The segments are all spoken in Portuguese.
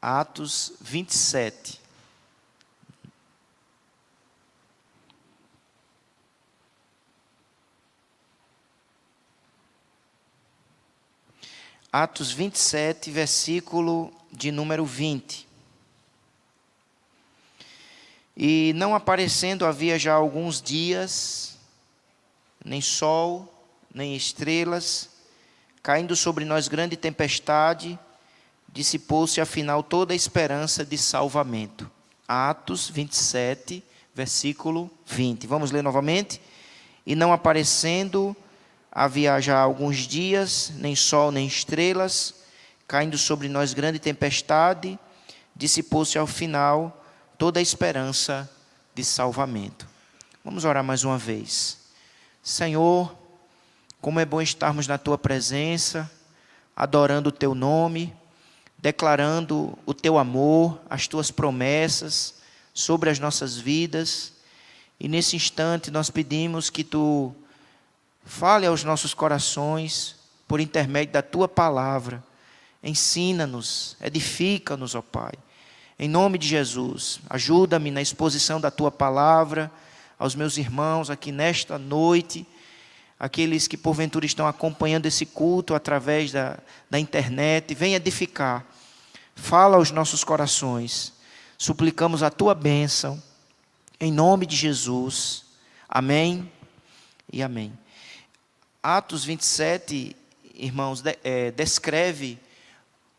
Atos 27. Atos 27, versículo de número 20. E não aparecendo havia já alguns dias, nem sol, nem estrelas, caindo sobre nós grande tempestade, dissipou-se afinal toda a esperança de salvamento. Atos 27, versículo 20. Vamos ler novamente? E não aparecendo havia já alguns dias, nem sol, nem estrelas, caindo sobre nós grande tempestade, dissipou-se ao final toda a esperança de salvamento. Vamos orar mais uma vez. Senhor, como é bom estarmos na Tua presença, adorando o Teu nome, declarando o Teu amor, as Tuas promessas sobre as nossas vidas. E nesse instante nós pedimos que Tu fale aos nossos corações por intermédio da Tua palavra. Ensina-nos, edifica-nos, ó Pai. Em nome de Jesus, ajuda-me na exposição da Tua palavra aos meus irmãos aqui nesta noite, aqueles que porventura estão acompanhando esse culto através da internet. Vem edificar, fala aos nossos corações. Suplicamos a Tua bênção, em nome de Jesus. Amém e amém. Atos 27, irmãos, descreve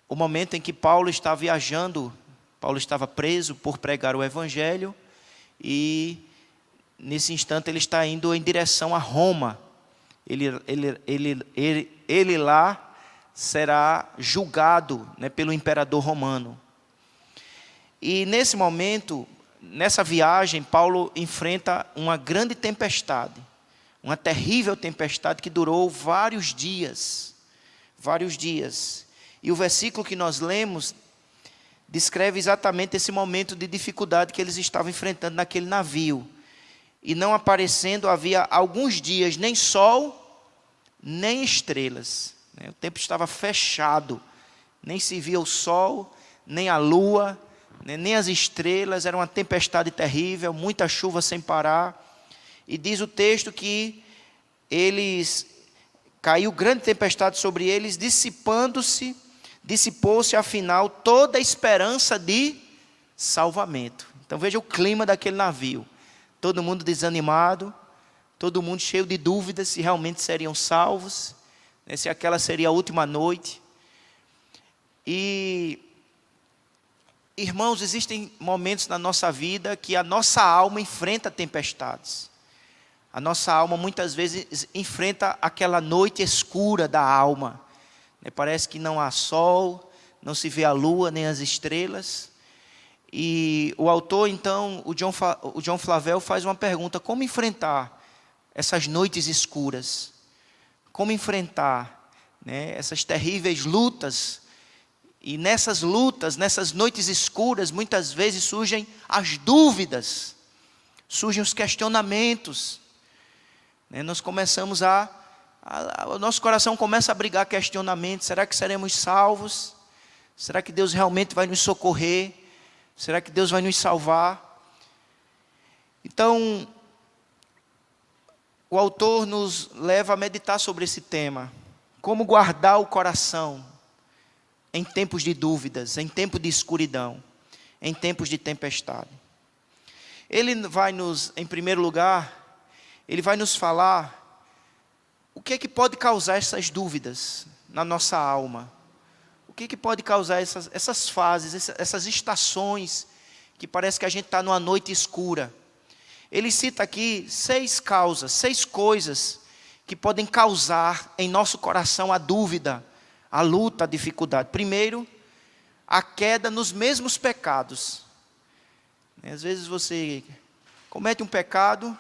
o momento em que Paulo está viajando. Paulo estava preso por pregar o Evangelho e, nesse instante, ele está indo em direção a Roma. Ele lá será julgado, né, pelo imperador romano. E, nesse momento, nessa viagem, Paulo enfrenta uma grande tempestade. Uma terrível tempestade que durou vários dias. Vários dias. E o versículo que nós lemos descreve exatamente esse momento de dificuldade que eles estavam enfrentando naquele navio. E não aparecendo havia alguns dias nem sol, nem estrelas. O tempo estava fechado. Nem se via o sol, nem a lua, nem as estrelas. Era uma tempestade terrível, muita chuva sem parar. E diz o texto que caiu grande tempestade sobre eles, dissipou-se afinal toda a esperança de salvamento. Então veja o clima daquele navio. Todo mundo desanimado, todo mundo cheio de dúvidas se realmente seriam salvos, se aquela seria a última noite. E, irmãos, existem momentos na nossa vida que a nossa alma enfrenta tempestades. A nossa alma muitas vezes enfrenta aquela noite escura da alma. Parece que não há sol, não se vê a lua nem as estrelas. E o autor, então, o John Flavel, faz uma pergunta: como enfrentar essas noites escuras? Como enfrentar, essas terríveis lutas? E nessas lutas, nessas noites escuras, muitas vezes surgem as dúvidas, surgem os questionamentos. Nós começamos o nosso coração começa a abrigar questionamentos. Será que seremos salvos? Será que Deus realmente vai nos socorrer? Será que Deus vai nos salvar? Então, o autor nos leva a meditar sobre esse tema. Como guardar o coração em tempos de dúvidas, em tempos de escuridão, em tempos de tempestade. Ele vai em primeiro lugar, ele vai nos falar o que é que pode causar essas dúvidas na nossa alma. O que é que pode causar essas fases, essas estações que parece que a gente está numa noite escura. Ele cita aqui 6 causas, 6 coisas que podem causar em nosso coração a dúvida, a luta, a dificuldade. Primeiro, a queda nos mesmos pecados. Às vezes você comete um pecado,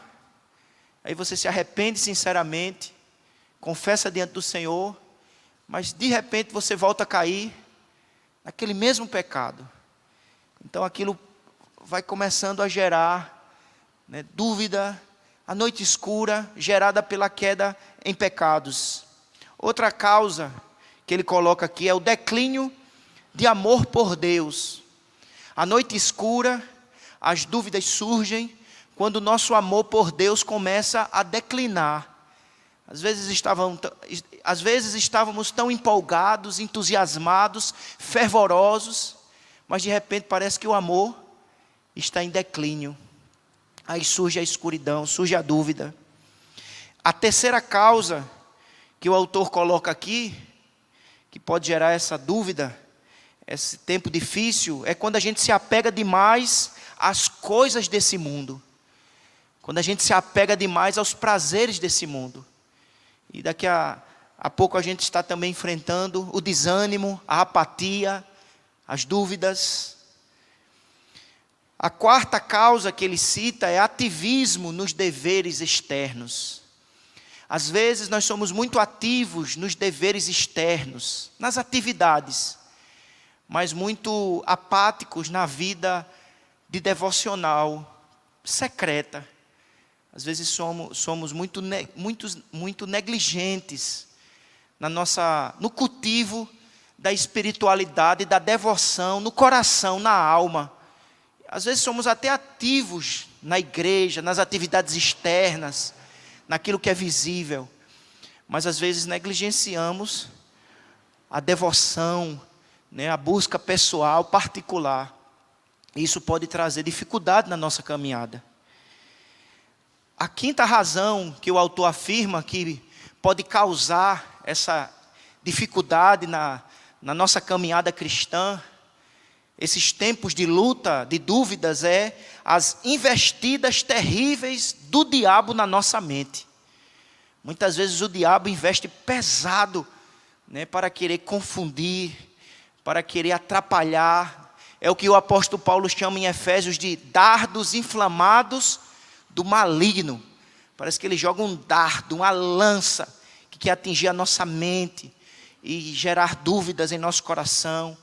aí você se arrepende sinceramente, confessa diante do Senhor, mas de repente você volta a cair naquele mesmo pecado. Então aquilo vai começando a gerar dúvida, a noite escura gerada pela queda em pecados. Outra causa que ele coloca aqui é o declínio de amor por Deus. A noite escura, as dúvidas surgem quando o nosso amor por Deus começa a declinar. Às vezes estávamos tão empolgados, entusiasmados, fervorosos, mas de repente parece que o amor está em declínio. Aí surge a escuridão, surge a dúvida. A terceira causa que o autor coloca aqui, que pode gerar essa dúvida, esse tempo difícil, é quando a gente se apega demais às coisas desse mundo. Quando a gente se apega demais aos prazeres desse mundo. E daqui a pouco a gente está também enfrentando o desânimo, a apatia, as dúvidas. A quarta causa que ele cita é ativismo nos deveres externos. Às vezes nós somos muito ativos nos deveres externos, nas atividades, mas muito apáticos na vida de devocional secreta. Às vezes somos muito negligentes no cultivo da espiritualidade, da devoção, no coração, na alma. Às vezes somos até ativos na igreja, nas atividades externas, naquilo que é visível, mas às vezes negligenciamos a devoção, a busca pessoal, particular. Isso pode trazer dificuldade na nossa caminhada. A quinta razão que o autor afirma que pode causar essa dificuldade na nossa caminhada cristã, esses tempos de luta, de dúvidas, é as investidas terríveis do diabo na nossa mente. Muitas vezes o diabo investe pesado, para querer confundir, para querer atrapalhar. É o que o apóstolo Paulo chama em Efésios de dardos inflamados do maligno. Parece que ele joga um dardo, uma lança, que quer atingir a nossa mente e gerar dúvidas em nosso coração,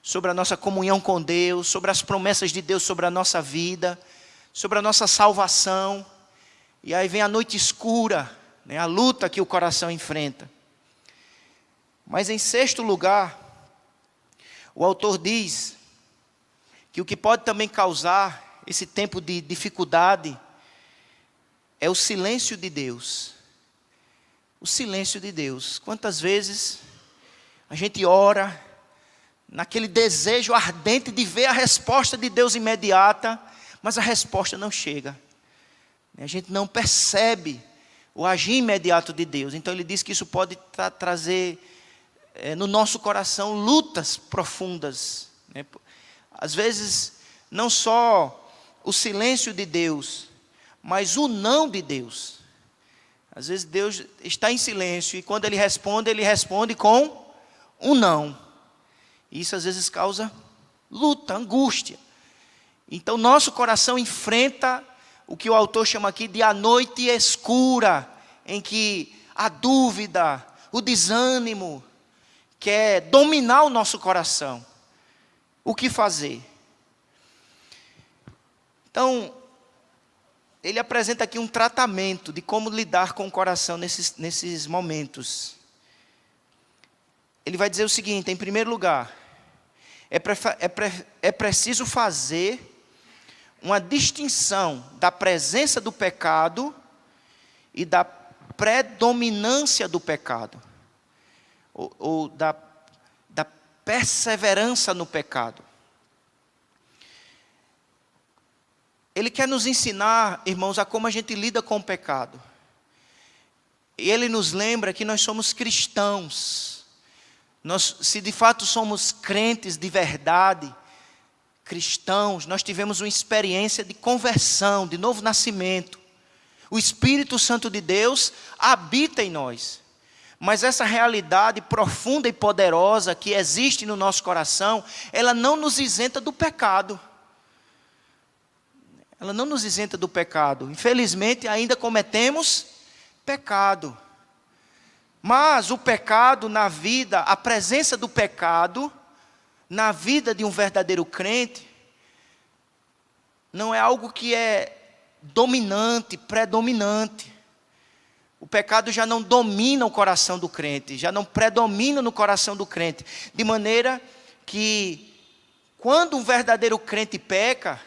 sobre a nossa comunhão com Deus, sobre as promessas de Deus sobre a nossa vida, sobre a nossa salvação. E aí vem a noite escura, a luta que o coração enfrenta. Mas em sexto lugar, o autor diz que o que pode também causar esse tempo de dificuldade é o silêncio de Deus. O silêncio de Deus. Quantas vezes a gente ora naquele desejo ardente de ver a resposta de Deus imediata, mas a resposta não chega. A gente não percebe o agir imediato de Deus. Então ele diz que isso pode trazer no nosso coração lutas profundas. Às vezes, não só o silêncio de Deus, mas o não de Deus. Às vezes Deus está em silêncio e quando Ele responde com um não. Isso às vezes causa luta, angústia. Então nosso coração enfrenta o que o autor chama aqui de a noite escura, em que a dúvida, o desânimo quer dominar o nosso coração. O que fazer? Então, ele apresenta aqui um tratamento de como lidar com o coração nesses momentos. Ele vai dizer o seguinte: em primeiro lugar, é preciso fazer uma distinção da presença do pecado e da predominância do pecado, ou da perseverança no pecado. Ele quer nos ensinar, irmãos, a como a gente lida com o pecado. E ele nos lembra que nós somos cristãos. Se de fato somos crentes de verdade, cristãos, nós tivemos uma experiência de conversão, de novo nascimento. O Espírito Santo de Deus habita em nós. Mas essa realidade profunda e poderosa que existe no nosso coração, ela não nos isenta do pecado. Ela não nos isenta do pecado. Infelizmente, ainda cometemos pecado. Mas o pecado na vida, a presença do pecado na vida de um verdadeiro crente, não é algo que é dominante, predominante. O pecado já não domina o coração do crente, já não predomina no coração do crente, de maneira que quando um verdadeiro crente peca,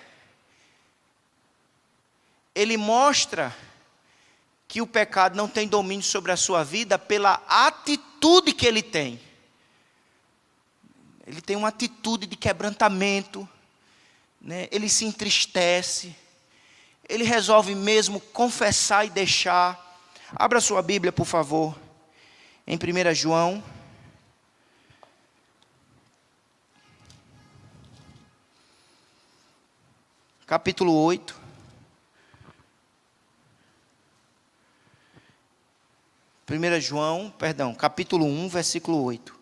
ele mostra que o pecado não tem domínio sobre a sua vida pela atitude que ele tem. Ele tem uma atitude de quebrantamento, né? Ele se entristece, ele resolve mesmo confessar e deixar. Abra sua Bíblia, por favor, em 1 João. Capítulo 8. Capítulo 1, versículo 8.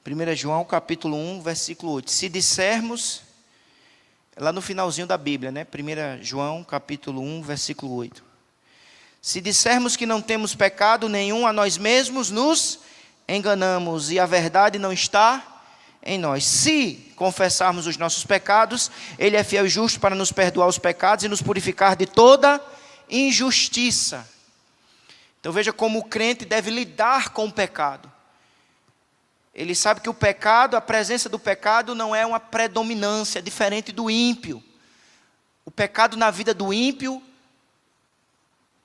1 João, capítulo 1, versículo 8. Se dissermos, lá no finalzinho da Bíblia, né? 1 João, capítulo 1, versículo 8. Se dissermos que não temos pecado nenhum a nós mesmos, nos enganamos e a verdade não está em nós. Se confessarmos os nossos pecados, Ele é fiel e justo para nos perdoar os pecados e nos purificar de toda injustiça. Então veja como o crente deve lidar com o pecado. Ele sabe que o pecado, a presença do pecado não é uma predominância, diferente do ímpio. O pecado na vida do ímpio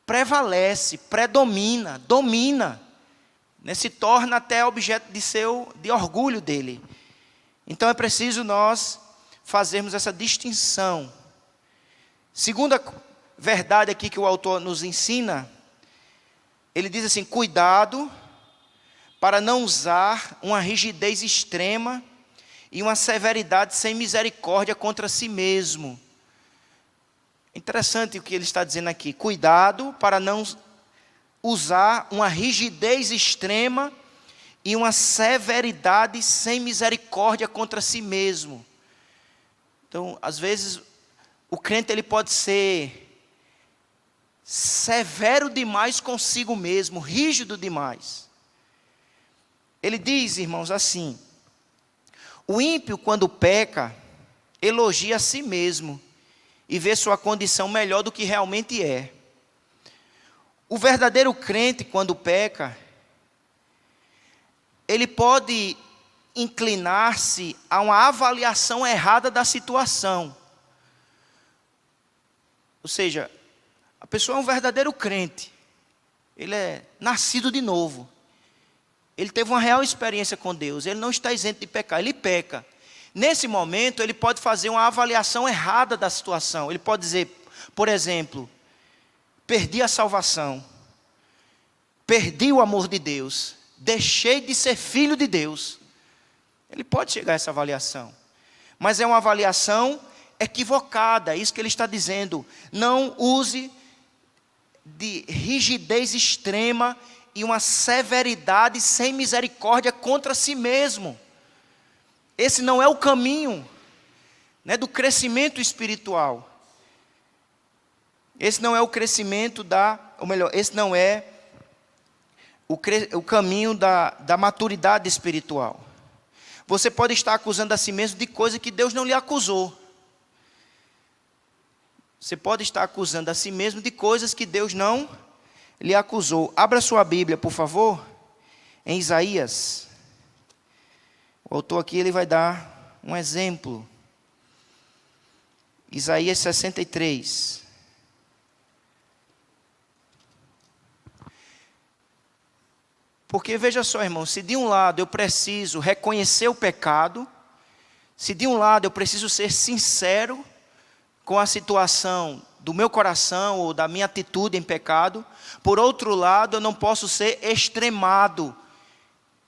prevalece, predomina, domina, né? Se torna até objeto de orgulho dele. Então é preciso nós fazermos essa distinção. Segunda verdade aqui que o autor nos ensina, ele diz assim: cuidado para não usar uma rigidez extrema e uma severidade sem misericórdia contra si mesmo. Interessante o que ele está dizendo aqui. Cuidado para não usar uma rigidez extrema e uma severidade sem misericórdia contra si mesmo. Então, às vezes, o crente ele pode ser severo demais consigo mesmo, rígido demais. Ele diz, irmãos, assim: o ímpio, quando peca, elogia a si mesmo e vê sua condição melhor do que realmente é. O verdadeiro crente, quando peca, ele pode inclinar-se a uma avaliação errada da situação. Ou seja, a pessoa é um verdadeiro crente, ele é nascido de novo, ele teve uma real experiência com Deus, ele não está isento de pecar, ele peca. Nesse momento, ele pode fazer uma avaliação errada da situação. Ele pode dizer, por exemplo, perdi a salvação, perdi o amor de Deus, deixei de ser filho de Deus. Ele pode chegar a essa avaliação, mas é uma avaliação equivocada, é isso que ele está dizendo. Não use de rigidez extrema e uma severidade sem misericórdia contra si mesmo. Esse não é o caminho, né, do crescimento espiritual. Esse não é o crescimento esse não é o caminho da maturidade espiritual. Você pode estar acusando a si mesmo de coisa que Deus não lhe acusou. Você pode estar acusando a si mesmo de coisas que Deus não lhe acusou. Abra sua Bíblia, por favor, em Isaías. O autor aqui ele vai dar um exemplo. Isaías 63. Porque veja só, irmão, se de um lado eu preciso reconhecer o pecado, se de um lado eu preciso ser sincero com a situação do meu coração ou da minha atitude em pecado, por outro lado eu não posso ser extremado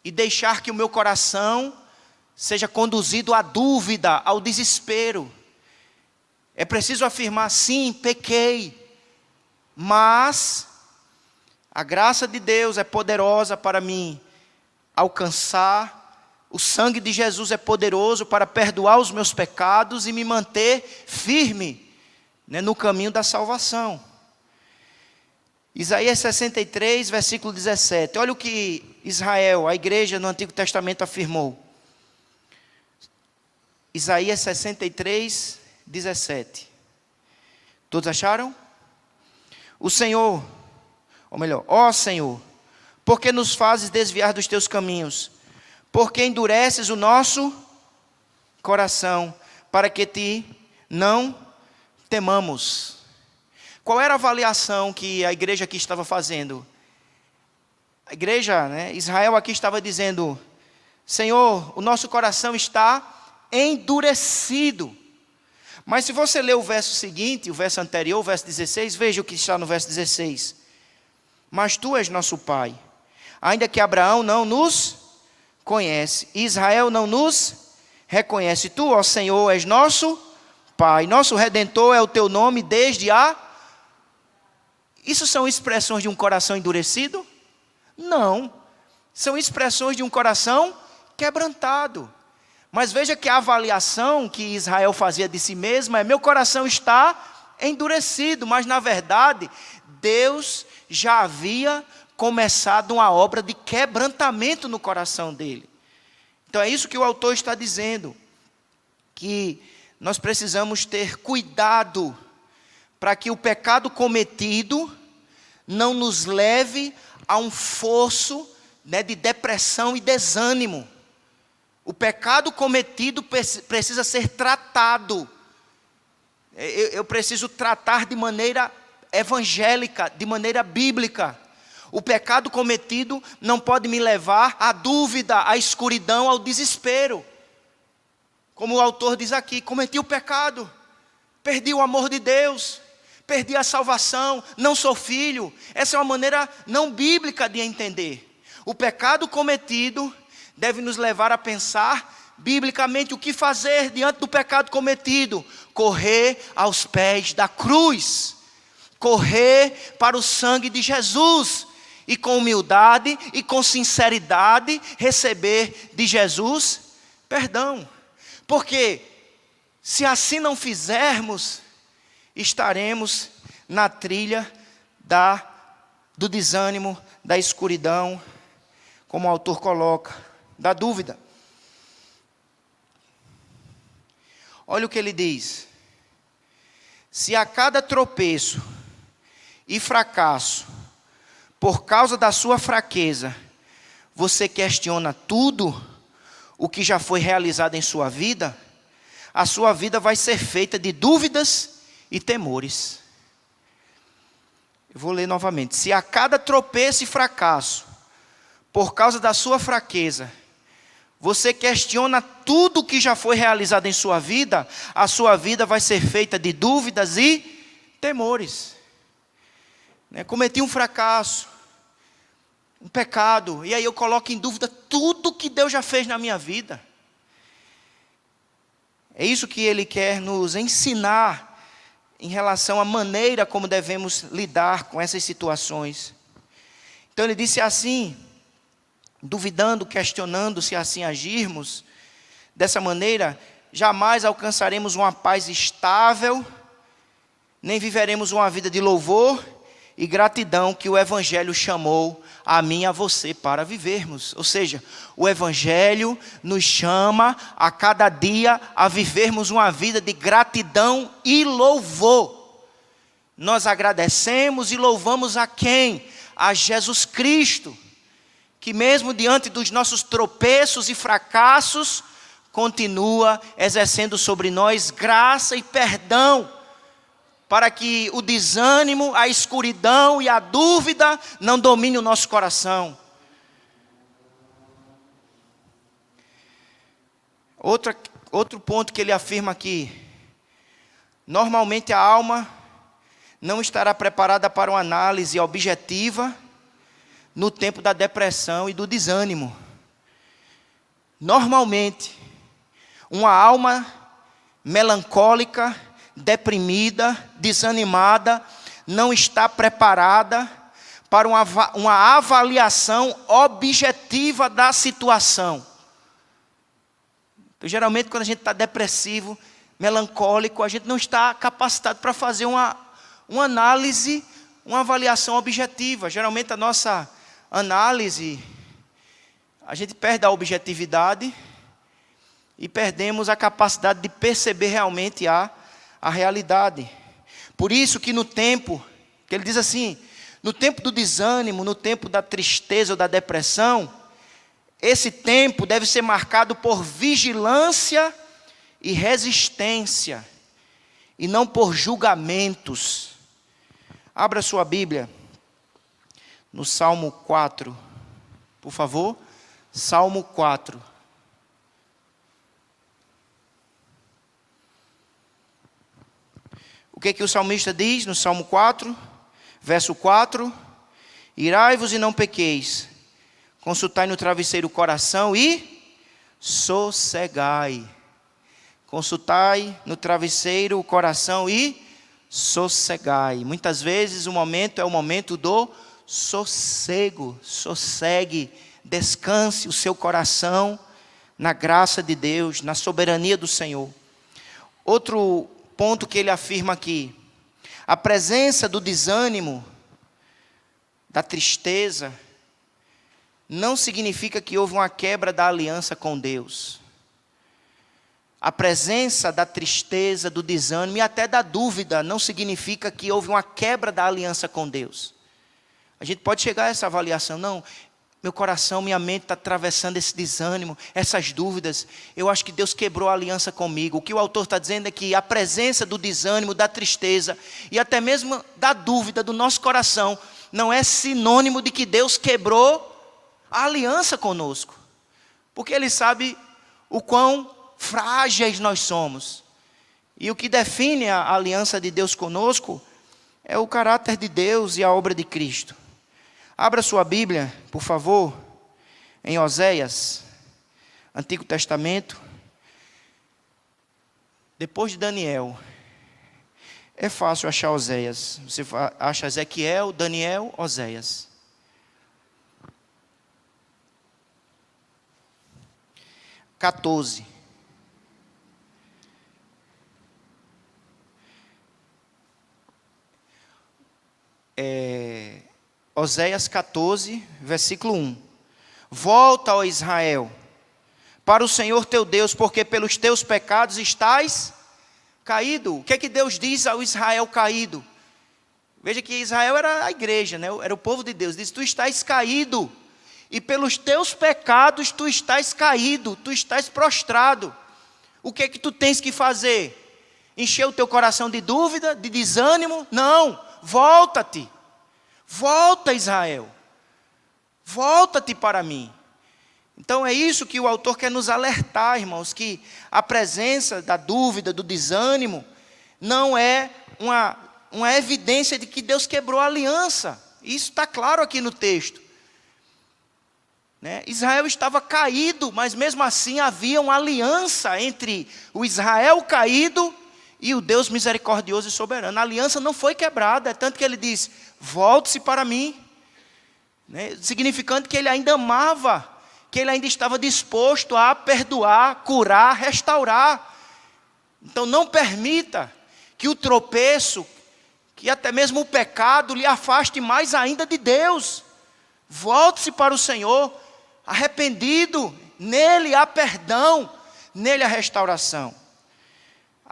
e deixar que o meu coração seja conduzido à dúvida, ao desespero. É preciso afirmar, sim, pequei, mas a graça de Deus é poderosa para mim alcançar, o sangue de Jesus é poderoso para perdoar os meus pecados e me manter firme, né, no caminho da salvação. Isaías 63, versículo 17. Olha o que Israel, a igreja no Antigo Testamento afirmou. Isaías 63, 17. Todos acharam? O Senhor, ou melhor, ó Senhor, por que nos fazes desviar dos teus caminhos? Porque endureces o nosso coração, para que te não temamos. Qual era a avaliação que a igreja aqui estava fazendo? A igreja, Israel aqui estava dizendo: Senhor, o nosso coração está endurecido. Mas se você ler o verso seguinte, o verso anterior, o verso 16, veja o que está no verso 16. Mas tu és nosso Pai, ainda que Abraão não nos conhece, Israel não nos reconhece. Tu, ó Senhor, és nosso Pai, nosso Redentor é o teu nome desde a... Isso são expressões de um coração endurecido? Não, são expressões de um coração quebrantado. Mas veja que a avaliação que Israel fazia de si mesma é: meu coração está endurecido. Mas na verdade, Deus já havia começado uma obra de quebrantamento no coração dele. Então é isso que o autor está dizendo, que nós precisamos ter cuidado para que o pecado cometido não nos leve a um fosso de depressão e desânimo. O pecado cometido precisa ser tratado. Eu preciso tratar de maneira evangélica, de maneira bíblica. O pecado cometido não pode me levar à dúvida, à escuridão, ao desespero. Como o autor diz aqui: cometi o pecado, perdi o amor de Deus, perdi a salvação, não sou filho. Essa é uma maneira não bíblica de entender. O pecado cometido deve nos levar a pensar biblicamente o que fazer diante do pecado cometido. Correr aos pés da cruz, correr para o sangue de Jesus, e com humildade e com sinceridade receber de Jesus perdão. Porque se assim não fizermos, estaremos na trilha do desânimo, da escuridão, como o autor coloca, da dúvida. Olha o que ele diz: se a cada tropeço e fracasso, por causa da sua fraqueza, você questiona tudo o que já foi realizado em sua vida, a sua vida vai ser feita de dúvidas e temores. Eu vou ler novamente. Se a cada tropeço e fracasso, por causa da sua fraqueza, você questiona tudo o que já foi realizado em sua vida, a sua vida vai ser feita de dúvidas e temores. Cometi um fracasso, um pecado, e aí eu coloco em dúvida tudo que Deus já fez na minha vida. É isso que ele quer nos ensinar em relação à maneira como devemos lidar com essas situações. Então ele disse assim: duvidando, questionando, se assim agirmos dessa maneira, jamais alcançaremos uma paz estável, nem viveremos uma vida de louvor e gratidão que o Evangelho chamou a mim e a você para vivermos. Ou seja, o Evangelho nos chama a cada dia a vivermos uma vida de gratidão e louvor. Nós agradecemos e louvamos a quem? A Jesus Cristo, que mesmo diante dos nossos tropeços e fracassos, continua exercendo sobre nós graça e perdão, para que o desânimo, a escuridão e a dúvida não dominem o nosso coração. Outro ponto que ele afirma aqui: normalmente a alma não estará preparada para uma análise objetiva no tempo da depressão e do desânimo. Normalmente, uma alma melancólica, deprimida, desanimada, não está preparada para uma avaliação objetiva da situação. Então, geralmente, quando a gente está depressivo, melancólico, a gente não está capacitado para fazer uma análise, uma avaliação objetiva. Geralmente, a nossa análise, a gente perde a objetividade e perdemos a capacidade de perceber realmente a realidade. Por isso que no tempo, que ele diz assim, no tempo do desânimo, no tempo da tristeza ou da depressão, esse tempo deve ser marcado por vigilância e resistência, e não por julgamentos. Abra sua Bíblia no Salmo 4, por favor. Salmo 4. O que o salmista diz no Salmo 4, verso 4? Irai-vos e não pequeis, consultai no travesseiro o coração e sossegai. Consultai no travesseiro o coração e sossegai. Muitas vezes o momento é o momento do sossego. Sossegue, descanse o seu coração na graça de Deus, na soberania do Senhor. Outro ponto que ele afirma aqui: a presença do desânimo, da tristeza, não significa que houve uma quebra da aliança com Deus. A presença da tristeza, do desânimo e até da dúvida não significa que houve uma quebra da aliança com Deus. A gente pode chegar a essa avaliação: não, meu coração, minha mente está atravessando esse desânimo, essas dúvidas. Eu acho que Deus quebrou a aliança comigo. O que o autor está dizendo é que a presença do desânimo, da tristeza e até mesmo da dúvida do nosso coração não é sinônimo de que Deus quebrou a aliança conosco. Porque Ele sabe o quão frágeis nós somos. E o que define a aliança de Deus conosco é o caráter de Deus e a obra de Cristo. Abra sua Bíblia, por favor, em Oséias, Antigo Testamento. Depois de Daniel, é fácil achar Oséias. Você acha Ezequiel, Daniel, Oséias. Oséias 14, versículo 1. Volta, ó Israel, para o Senhor teu Deus, porque pelos teus pecados estás caído. O que é que Deus diz ao Israel caído? Veja que Israel era a igreja, né? Era o povo de Deus. Diz: tu estás caído, e pelos teus pecados tu estás caído, tu estás prostrado. O que é que tu tens que fazer? Encher o teu coração de dúvida, de desânimo? Não, volta-te. Volta, Israel. Volta-te para mim. Então é isso que o autor quer nos alertar, irmãos, que a presença da dúvida, do desânimo, não é uma evidência de que Deus quebrou a aliança. Isso está claro aqui no texto. Né? Israel estava caído, mas mesmo assim havia uma aliança entre o Israel caído e o Deus misericordioso e soberano. A aliança não foi quebrada, é tanto que ele diz: volte-se para mim. Né? Significando que ele ainda amava, que ele ainda estava disposto a perdoar, curar, restaurar. Então não permita que o tropeço, que até mesmo o pecado lhe afaste mais ainda de Deus. Volte-se para o Senhor, arrependido. Nele há perdão, nele há restauração.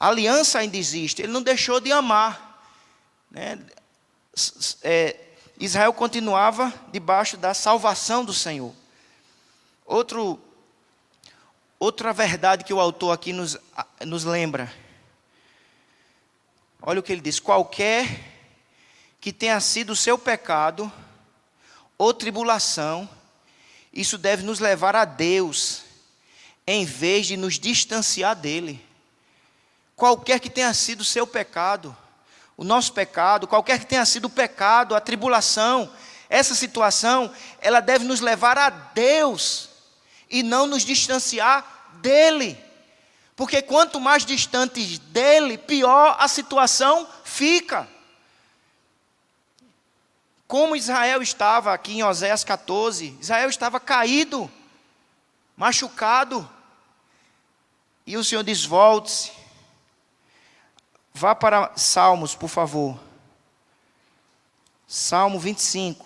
A aliança ainda existe, ele não deixou de amar. Né? Israel continuava debaixo da salvação do Senhor. Outra verdade que o autor aqui nos lembra. Olha o que ele diz: qualquer que tenha sido o seu pecado ou tribulação, isso deve nos levar a Deus, em vez de nos distanciar dele. Qualquer que tenha sido o seu pecado, o nosso pecado, qualquer que tenha sido o pecado, a tribulação, essa situação, ela deve nos levar a Deus e não nos distanciar dele. Porque quanto mais distantes dele, pior a situação fica. Como Israel estava aqui em Oséias 14, Israel estava caído, machucado. E o Senhor diz: volte-se. Vá para Salmos, por favor. Salmo 25.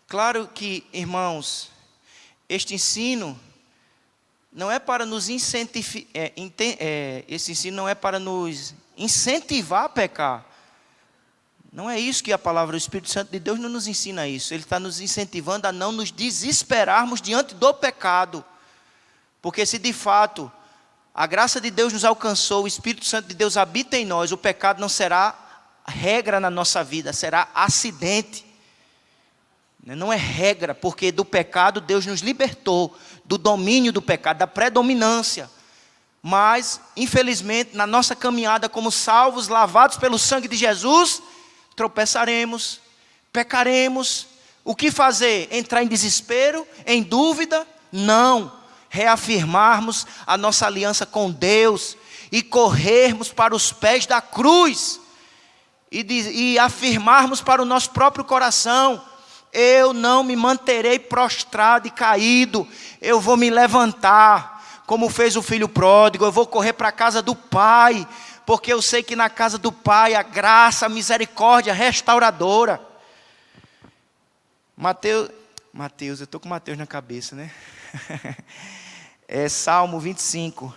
Claro que, irmãos, este ensino não é para nos incentivar, esse ensino não é para nos incentivar a pecar. Não é isso que a palavra do Espírito Santo de Deus não nos ensina isso. Ele está nos incentivando a não nos desesperarmos diante do pecado. Porque se de fato a graça de Deus nos alcançou, o Espírito Santo de Deus habita em nós, o pecado não será regra na nossa vida, será acidente. Não é regra, porque do pecado Deus nos libertou, do domínio do pecado, da predominância. Mas, infelizmente, na nossa caminhada como salvos, lavados pelo sangue de Jesus, tropeçaremos, pecaremos. O que fazer? Entrar em desespero, em dúvida? Não. Reafirmarmos a nossa aliança com Deus e corrermos para os pés da cruz e afirmarmos para o nosso próprio coração: eu não me manterei prostrado e caído, eu vou me levantar, como fez o filho pródigo, eu vou correr para a casa do Pai, porque eu sei que na casa do Pai a graça, a misericórdia restauradora. Mateus, eu estou com Mateus na cabeça, né? É Salmo 25,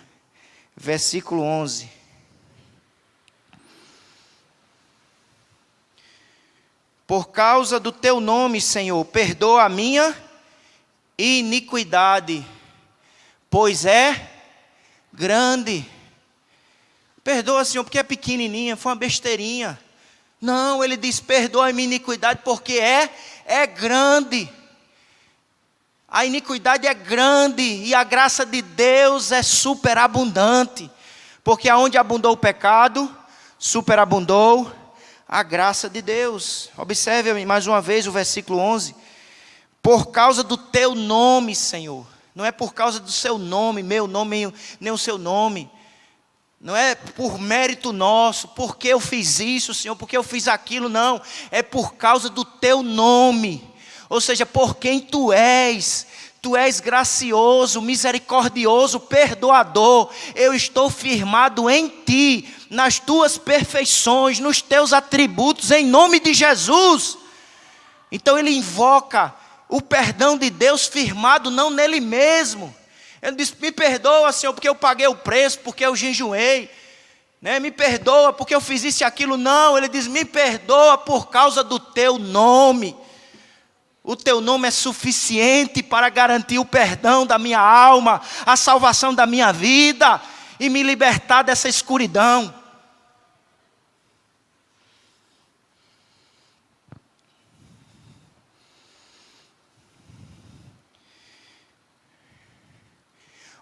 versículo 11. Por causa do teu nome, Senhor, perdoa a minha iniquidade, pois é grande. Perdoa, Senhor, porque é pequenininha, foi uma besteirinha. Não, ele diz: perdoa a minha iniquidade, porque é grande. A iniquidade é grande e a graça de Deus é superabundante. Porque aonde abundou o pecado, superabundou a graça de Deus. Observe mais uma vez o versículo 11. Por causa do teu nome, Senhor. Não é por causa do seu nome, meu nome, nem o seu nome. Não é por mérito nosso, porque eu fiz isso, Senhor, porque eu fiz aquilo, não. É por causa do teu nome. Ou seja, por quem tu és. Tu és gracioso, misericordioso, perdoador. Eu estou firmado em ti, nas tuas perfeições, nos teus atributos, em nome de Jesus. Então ele invoca o perdão de Deus firmado não nele mesmo. Ele diz: me perdoa, Senhor, porque eu paguei o preço, porque eu jejuei, né? Me perdoa porque eu fiz isso e aquilo. Não, ele diz: me perdoa por causa do teu nome. O teu nome é suficiente para garantir o perdão da minha alma, a salvação da minha vida e me libertar dessa escuridão.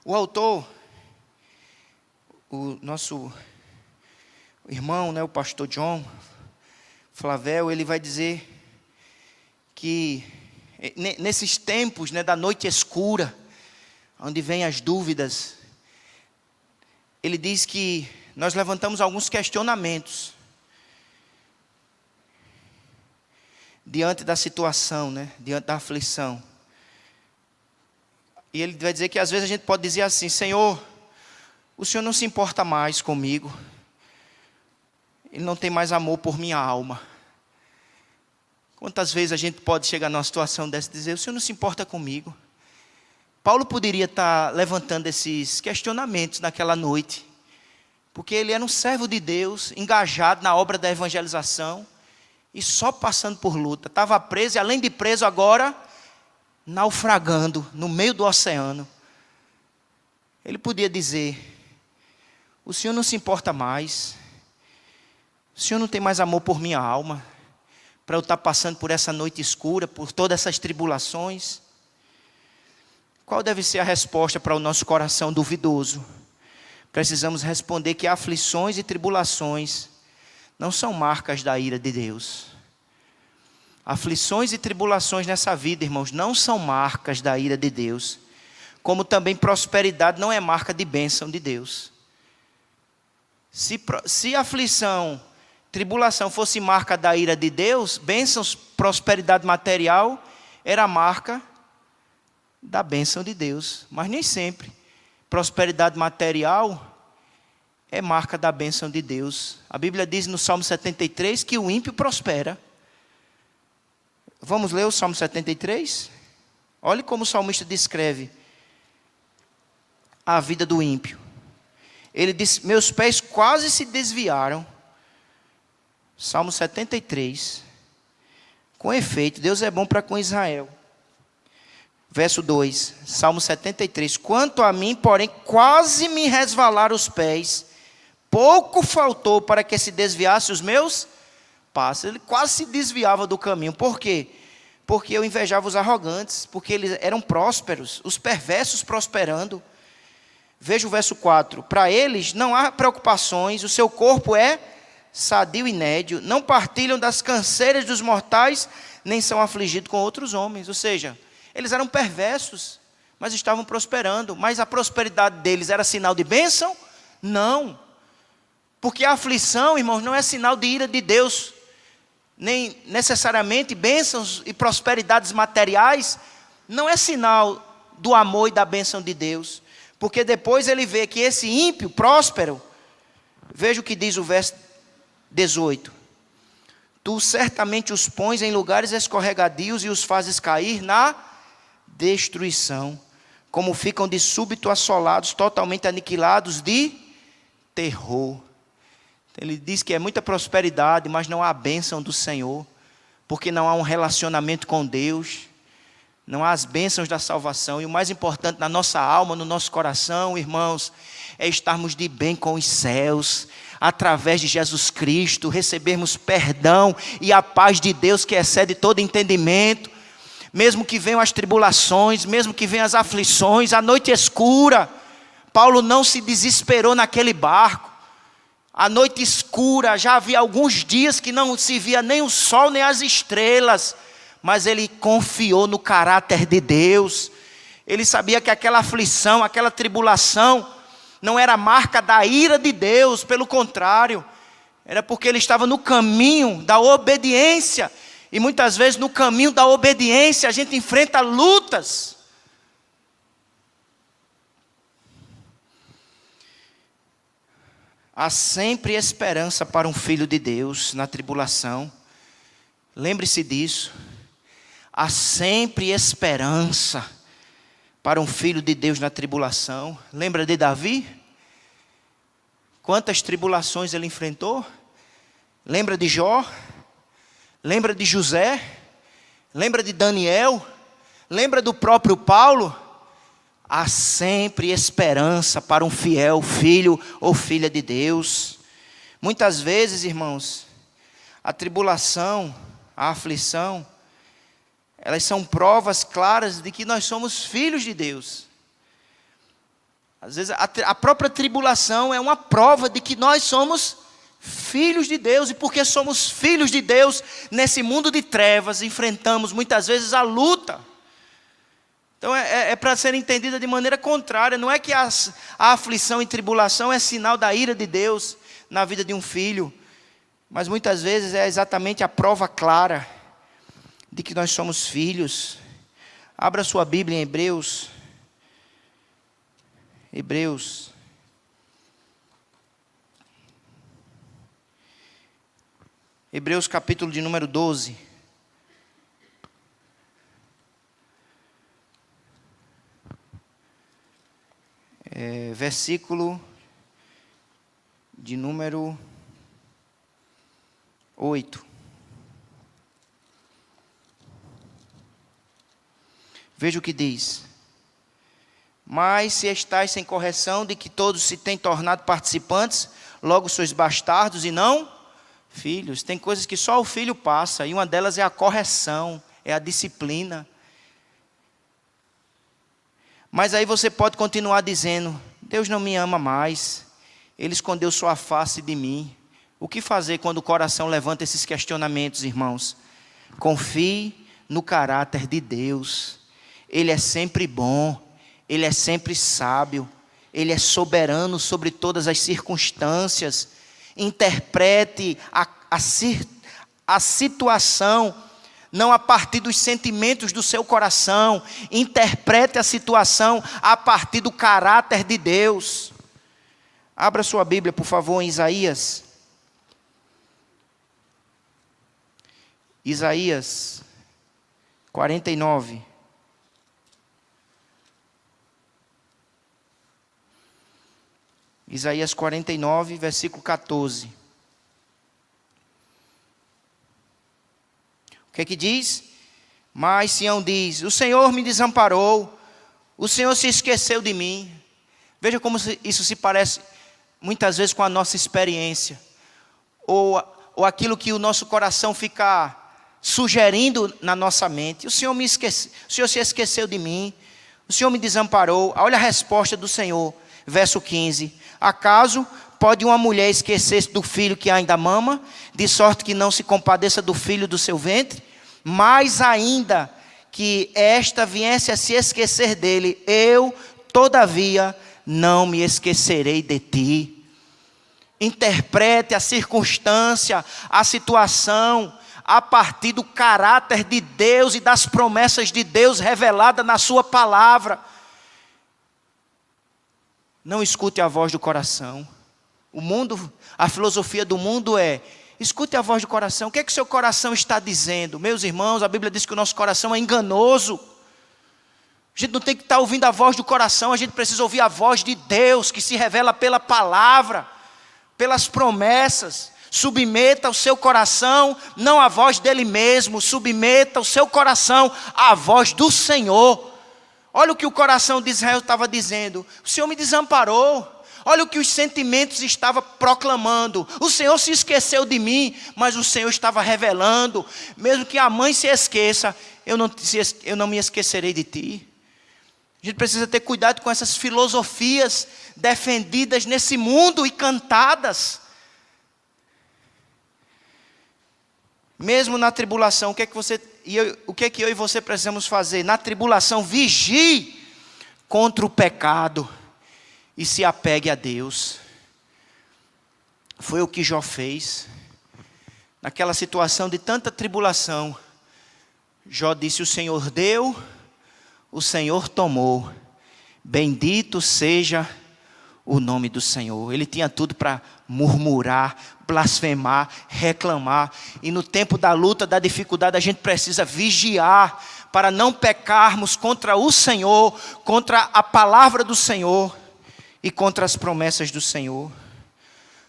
O autor, o nosso irmão, né, o pastor John Flavel, ele vai dizer que nesses tempos, né, da noite escura, onde vêm as dúvidas, ele diz que nós levantamos alguns questionamentos diante da situação, né, diante da aflição. E ele vai dizer que às vezes a gente pode dizer assim: Senhor, o Senhor não se importa mais comigo, Ele não tem mais amor por minha alma. Quantas vezes a gente pode chegar numa situação dessa e dizer: o Senhor não se importa comigo? Paulo poderia estar levantando esses questionamentos naquela noite, porque ele era um servo de Deus, engajado na obra da evangelização, e só passando por luta. Estava preso, e além de preso agora, naufragando no meio do oceano. Ele podia dizer: o Senhor não se importa mais, o Senhor não tem mais amor por minha alma, para eu estar passando por essa noite escura, por todas essas tribulações. Qual deve ser a resposta para o nosso coração duvidoso? Precisamos responder que aflições e tribulações não são marcas da ira de Deus. Aflições e tribulações nessa vida, irmãos, não são marcas da ira de Deus. Como também prosperidade não é marca de bênção de Deus. Se aflição, tribulação fosse marca da ira de Deus, bênçãos, prosperidade material, era marca da bênção de Deus. Mas nem sempre. Prosperidade material é marca da bênção de Deus. A Bíblia diz no Salmo 73 que o ímpio prospera. Vamos ler o Salmo 73? Olhe como o salmista descreve a vida do ímpio. Ele disse: meus pés quase se desviaram. Salmo 73. Com efeito, Deus é bom para com Israel. Verso 2, Salmo 73. Quanto a mim, porém, quase me resvalaram os pés. Pouco faltou para que se desviasse os meus passos. Ele quase se desviava do caminho. Por quê? Porque eu invejava os arrogantes, porque eles eram prósperos, os perversos prosperando. Veja o verso 4. Para eles não há preocupações, o seu corpo é sadio e nédio, não partilham das canseiras dos mortais, nem são afligidos com outros homens. Ou seja, eles eram perversos, mas estavam prosperando. Mas a prosperidade deles era sinal de bênção? Não. Porque a aflição, irmãos, não é sinal de ira de Deus, nem necessariamente bênçãos e prosperidades materiais, não é sinal do amor e da bênção de Deus. Porque depois ele vê que esse ímpio, próspero, veja o que diz o verso 18. Tu certamente os pões em lugares escorregadios e os fazes cair na destruição, como ficam de súbito assolados, totalmente aniquilados de terror. Ele diz que é muita prosperidade, mas não há a bênção do Senhor, porque não há um relacionamento com Deus, não há as bênçãos da salvação. E o mais importante na nossa alma, no nosso coração, irmãos, é estarmos de bem com os céus, através de Jesus Cristo, recebermos perdão e a paz de Deus que excede todo entendimento. Mesmo que venham as tribulações, mesmo que venham as aflições, a noite escura, Paulo não se desesperou naquele barco. A noite escura, já havia alguns dias que não se via nem o sol nem as estrelas, mas ele confiou no caráter de Deus. Ele sabia que aquela aflição, aquela tribulação não era marca da ira de Deus, pelo contrário, era porque ele estava no caminho da obediência. E muitas vezes no caminho da obediência a gente enfrenta lutas. Há sempre esperança para um filho de Deus na tribulação. Lembre-se disso. Há sempre esperança para um filho de Deus na tribulação. Lembra de Davi? Quantas tribulações ele enfrentou? Lembra de Jó? Lembra de José? Lembra de Daniel? Lembra do próprio Paulo? Há sempre esperança para um fiel filho ou filha de Deus. Muitas vezes, irmãos, a tribulação, a aflição, elas são provas claras de que nós somos filhos de Deus. Às vezes a própria tribulação é uma prova de que nós somos filhos de Deus. E porque somos filhos de Deus, nesse mundo de trevas, enfrentamos muitas vezes a luta. Então é para ser entendida de maneira contrária. Não é que a aflição e tribulação é sinal da ira de Deus na vida de um filho. Mas muitas vezes é exatamente a prova clara de que nós somos filhos. Abra sua Bíblia em Hebreus. Hebreus capítulo de número 12. Versículo de número 8. Veja o que diz. Mas se estáis sem correção de que todos se têm tornado participantes, logo sois bastardos e não filhos. Tem coisas que só o filho passa, e uma delas é a correção, é a disciplina. Mas aí você pode continuar dizendo: Deus não me ama mais, Ele escondeu sua face de mim. O que fazer quando o coração levanta esses questionamentos, irmãos? Confie no caráter de Deus. Ele é sempre bom, Ele é sempre sábio, Ele é soberano sobre todas as circunstâncias. Interprete a situação não a partir dos sentimentos do seu coração. Interprete a situação a partir do caráter de Deus. Abra sua Bíblia, por favor, em Isaías. Isaías 49. Isaías 49, versículo 14. O que é que diz? Mas Sião diz: o Senhor me desamparou, o Senhor se esqueceu de mim. Veja como isso se parece muitas vezes com a nossa experiência, ou aquilo que o nosso coração fica sugerindo na nossa mente. O Senhor se esqueceu de mim, o Senhor me desamparou. Olha a resposta do Senhor, verso 15: acaso pode uma mulher esquecer-se do filho que ainda mama, de sorte que não se compadeça do filho do seu ventre? Mais ainda que esta viesse a se esquecer dele, eu, todavia, não me esquecerei de ti. Interprete a circunstância, a situação, a partir do caráter de Deus e das promessas de Deus reveladas na sua palavra. Não escute a voz do coração. O mundo, a filosofia do mundo é: escute a voz do coração. O que é que o seu coração está dizendo? Meus irmãos, a Bíblia diz que o nosso coração é enganoso. A gente não tem que estar ouvindo a voz do coração, a gente precisa ouvir a voz de Deus, que se revela pela palavra, pelas promessas. Submeta o seu coração, não à voz dele mesmo, submeta o seu coração à voz do Senhor. Olha o que o coração de Israel estava dizendo: o Senhor me desamparou. Olha o que os sentimentos estavam proclamando: o Senhor se esqueceu de mim. Mas o Senhor estava revelando: mesmo que a mãe se esqueça, eu não me esquecerei de ti. A gente precisa ter cuidado com essas filosofias defendidas nesse mundo e cantadas. Mesmo na tribulação, o que é que eu e você precisamos fazer? Na tribulação, vigie contra o pecado e se apegue a Deus. Foi o que Jó fez. Naquela situação de tanta tribulação, Jó disse: o Senhor deu, o Senhor tomou. Bendito seja o nome do Senhor. Ele tinha tudo para murmurar, blasfemar, reclamar. E no tempo da luta, da dificuldade, a gente precisa vigiar para não pecarmos contra o Senhor, contra a palavra do Senhor e contra as promessas do Senhor.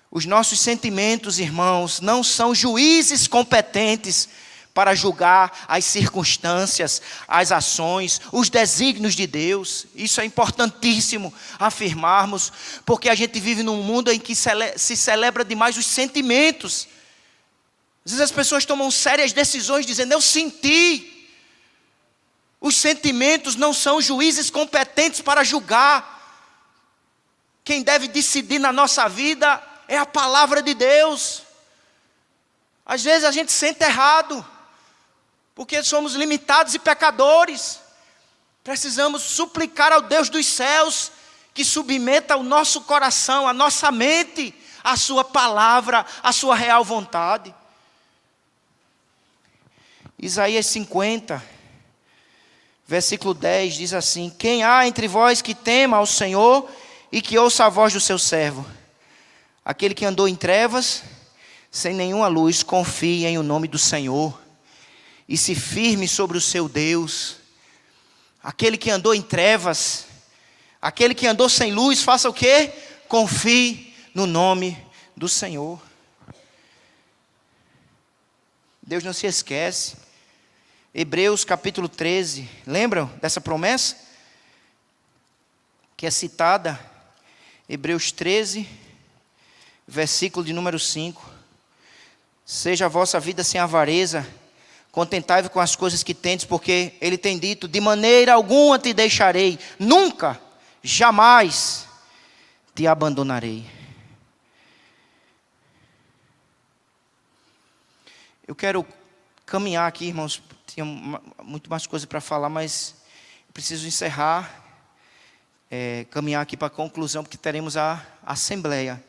Os nossos sentimentos, irmãos, não são juízes competentes para julgar as circunstâncias, as ações, os desígnios de Deus. Isso é importantíssimo afirmarmos, porque a gente vive num mundo em que se celebra demais os sentimentos. Às vezes as pessoas tomam sérias decisões dizendo: eu senti. Os sentimentos não são juízes competentes para julgar. Quem deve decidir na nossa vida é a palavra de Deus. Às vezes a gente sente errado, porque somos limitados e pecadores. Precisamos suplicar ao Deus dos céus que submeta o nosso coração, a nossa mente, à sua palavra, à sua real vontade. Isaías 50, versículo 10 diz assim: quem há entre vós que tema ao Senhor e que ouça a voz do seu servo? Aquele que andou em trevas, sem nenhuma luz, confie em o nome do Senhor e se firme sobre o seu Deus. Aquele que andou em trevas, aquele que andou sem luz, faça o quê? Confie no nome do Senhor. Deus não se esquece. Hebreus capítulo 13, lembram dessa promessa? Que é citada, Hebreus 13, versículo de número 5. Seja a vossa vida sem avareza, contentai-vos com as coisas que tendes, porque Ele tem dito: de maneira alguma te deixarei, nunca, jamais te abandonarei. Eu quero caminhar aqui, irmãos, tinha muito mais coisa para falar, mas preciso encerrar, caminhar aqui para a conclusão, porque teremos a assembleia.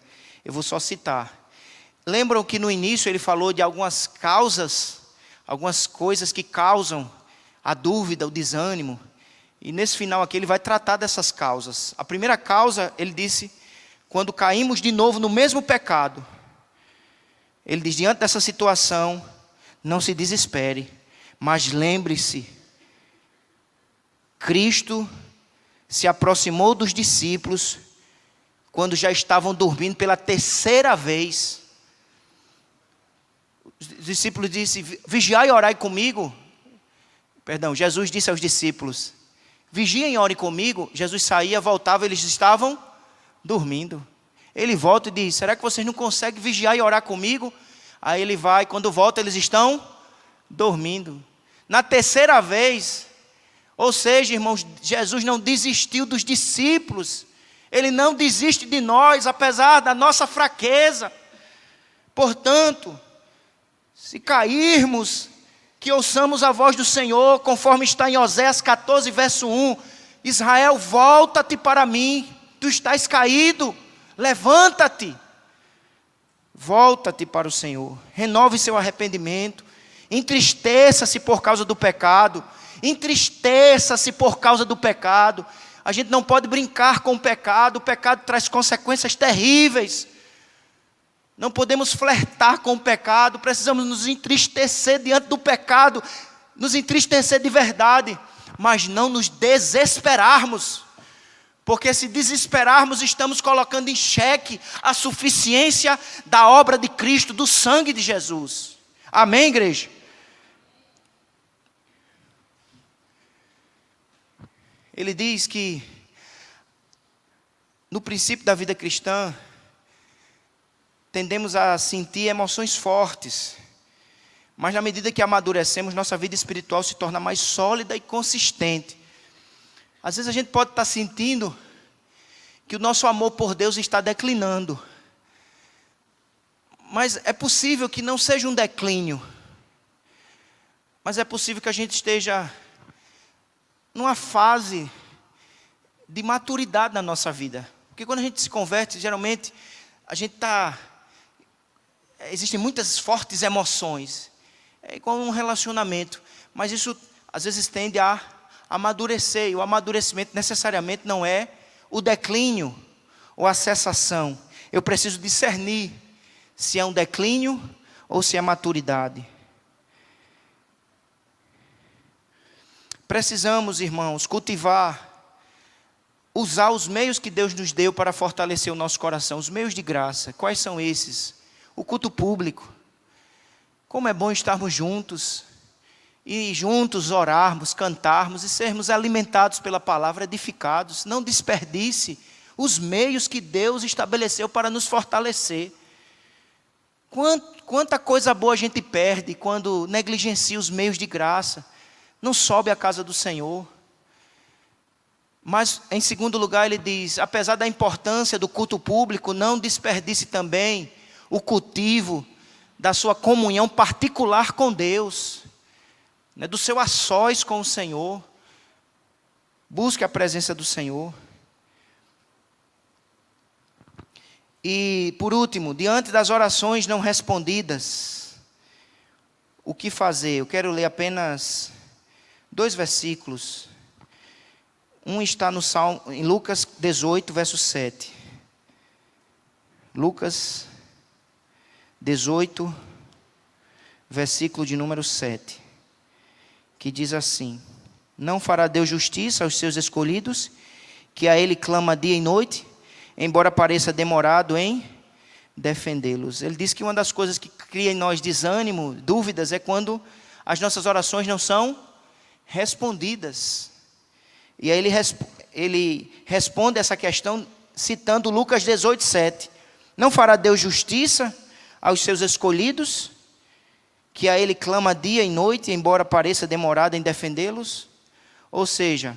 Eu vou só citar. Lembram que no início ele falou de algumas causas, algumas coisas que causam a dúvida, o desânimo. E nesse final aqui ele vai tratar dessas causas. A primeira causa, ele disse, quando caímos de novo no mesmo pecado. Ele diz: diante dessa situação, não se desespere, mas lembre-se, Cristo se aproximou dos discípulos quando já estavam dormindo pela terceira vez. Os discípulos disseram: vigiai e orai comigo. Jesus disse aos discípulos: vigiem e orem comigo. Jesus saía, voltava, eles estavam dormindo. Ele volta e diz: será que vocês não conseguem vigiar e orar comigo? Aí ele vai, quando volta eles estão dormindo. Na terceira vez, ou seja, irmãos, Jesus não desistiu dos discípulos. Ele não desiste de nós, apesar da nossa fraqueza. Portanto, se cairmos, que ouçamos a voz do Senhor, conforme está em Oséias 14, verso 1. Israel, volta-te para mim, tu estás caído, levanta-te. Volta-te para o Senhor, renove seu arrependimento, entristeça-se por causa do pecado, entristeça-se por causa do pecado. A gente não pode brincar com o pecado traz consequências terríveis. Não podemos flertar com o pecado, precisamos nos entristecer diante do pecado, nos entristecer de verdade, mas não nos desesperarmos. Porque se desesperarmos, estamos colocando em xeque a suficiência da obra de Cristo, do sangue de Jesus. Amém, igreja? Ele diz que, no princípio da vida cristã, tendemos a sentir emoções fortes. Mas na medida que amadurecemos, nossa vida espiritual se torna mais sólida e consistente. Às vezes a gente pode estar sentindo que o nosso amor por Deus está declinando. Mas é possível que não seja um declínio. Mas é possível que a gente esteja numa fase de maturidade na nossa vida. Porque quando a gente se converte, geralmente, a gente está... Existem muitas fortes emoções. É igual um relacionamento. Mas isso, às vezes, tende a amadurecer. E o amadurecimento, necessariamente, não é o declínio ou a cessação. Eu preciso discernir se é um declínio ou se é maturidade. Precisamos, irmãos, cultivar, usar os meios que Deus nos deu para fortalecer o nosso coração, os meios de graça. Quais são esses? O culto público. Como é bom estarmos juntos, e juntos orarmos, cantarmos e sermos alimentados pela palavra, edificados. Não desperdice os meios que Deus estabeleceu para nos fortalecer. Quanta coisa boa a gente perde quando negligencia os meios de graça. Não sobe à casa do Senhor. Mas, em segundo lugar, ele diz: apesar da importância do culto público, não desperdice também o cultivo da sua comunhão particular com Deus, né, do seu a sós com o Senhor. Busque a presença do Senhor. E, por último, diante das orações não respondidas, o que fazer? Eu quero ler apenas 2 versículos. Um está no Salmo, em Lucas 18, verso 7. Lucas 18, versículo de número 7. Que diz assim: não fará Deus justiça aos seus escolhidos, que a Ele clama dia e noite, embora pareça demorado em defendê-los. Ele diz que uma das coisas que cria em nós desânimo, dúvidas, é quando as nossas orações não são respondidas. E aí ele responde essa questão citando Lucas 18, 7. Não fará Deus justiça aos seus escolhidos, que a Ele clama dia e noite, embora pareça demorado em defendê-los? Ou seja,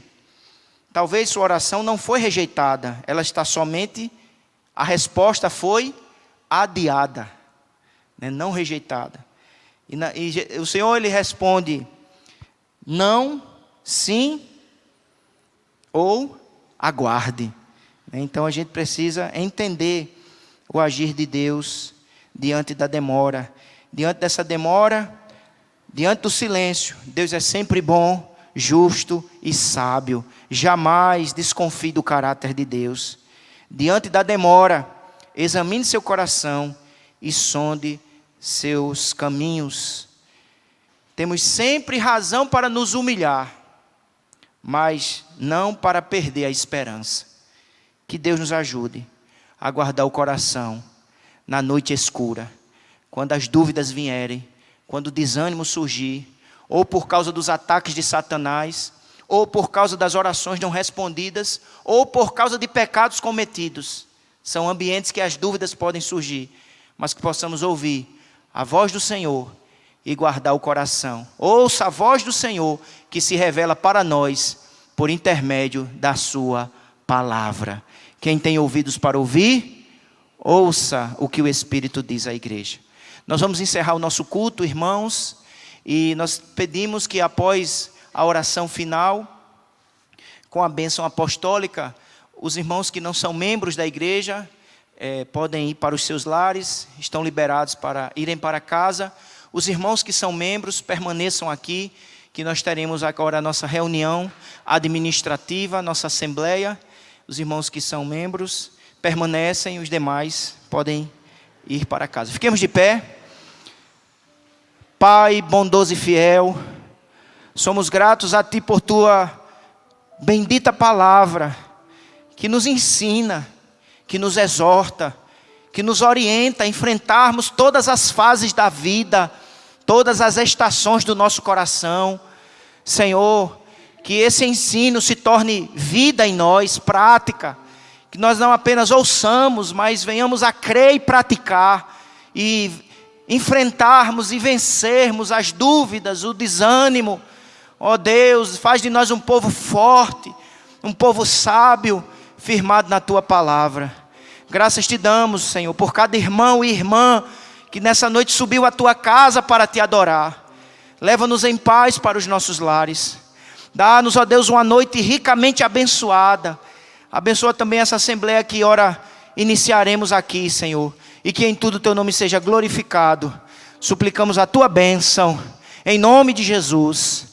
talvez sua oração não foi rejeitada, ela está somente, a resposta foi adiada, né? Não rejeitada. E o Senhor, Ele responde não, sim ou aguarde. Então a gente precisa entender o agir de Deus diante da demora. Diante dessa demora, diante do silêncio, Deus é sempre bom, justo e sábio. Jamais desconfie do caráter de Deus. Diante da demora, examine seu coração e sonde seus caminhos. Temos sempre razão para nos humilhar, mas não para perder a esperança. Que Deus nos ajude a guardar o coração na noite escura, quando as dúvidas vierem, quando o desânimo surgir, ou por causa dos ataques de Satanás, ou por causa das orações não respondidas, ou por causa de pecados cometidos. São ambientes que as dúvidas podem surgir, mas que possamos ouvir a voz do Senhor e guardar o coração. Ouça a voz do Senhor que se revela para nós por intermédio da sua palavra. Quem tem ouvidos para ouvir, ouça o que o Espírito diz à igreja. Nós vamos encerrar o nosso culto, irmãos, e nós pedimos que após a oração final, com a bênção apostólica, os irmãos que não são membros da igreja podem ir para os seus lares, estão liberados para irem para casa. Os irmãos que são membros permaneçam aqui, que nós teremos agora a nossa reunião administrativa, nossa assembleia. Os irmãos que são membros permanecem, os demais podem ir para casa. Fiquemos de pé. Pai bondoso e fiel, somos gratos a Ti por Tua bendita palavra, que nos ensina, que nos exorta, que nos orienta a enfrentarmos todas as fases da vida, todas as estações do nosso coração. Senhor, que esse ensino se torne vida em nós, prática, que nós não apenas ouçamos, mas venhamos a crer e praticar, e enfrentarmos e vencermos as dúvidas, o desânimo. Ó Deus, faz de nós um povo forte, um povo sábio, firmado na Tua palavra. Graças Te damos, Senhor, por cada irmão e irmã que nessa noite subiu à Tua casa para Te adorar. Leva-nos em paz para os nossos lares. Dá-nos, ó Deus, uma noite ricamente abençoada. Abençoa também essa assembleia que ora iniciaremos aqui, Senhor. E que em tudo Teu nome seja glorificado. Suplicamos a Tua bênção, em nome de Jesus.